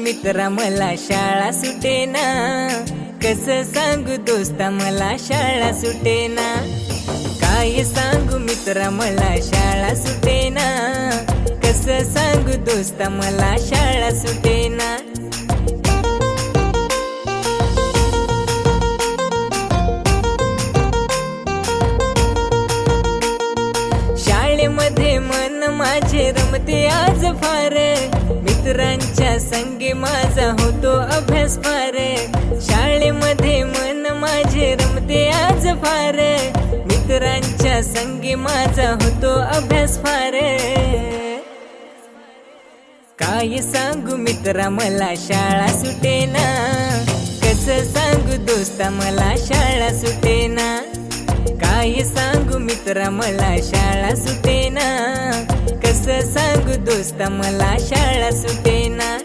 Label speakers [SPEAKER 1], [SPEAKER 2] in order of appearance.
[SPEAKER 1] मित्रा मला शाळा सुटेना, कसं सांगू दोस्ता मला शाळा सुटेना। काय सांगू मित्रा मला शाळा सुटेना, कसं सांगू दोस्ता मला शाळा सुटेना। शाळेमध्ये मन माझे रमते आज फार, मित्रांच्या संगी माझा होतो अभ्यास फार। शाळेमध्ये मन माझे रमते आज फार, मित्रांच्या संगी माझा होतो अभ्यास फार। काय सांगू मित्रा मला शाळा सुटेना, कसं सांगू दोस्ता मला शाळा सुटेना। काय सांगू मित्रा मला शाळा सुटेना, कसं सांगू दोस्ता मला शाळा सुटेना।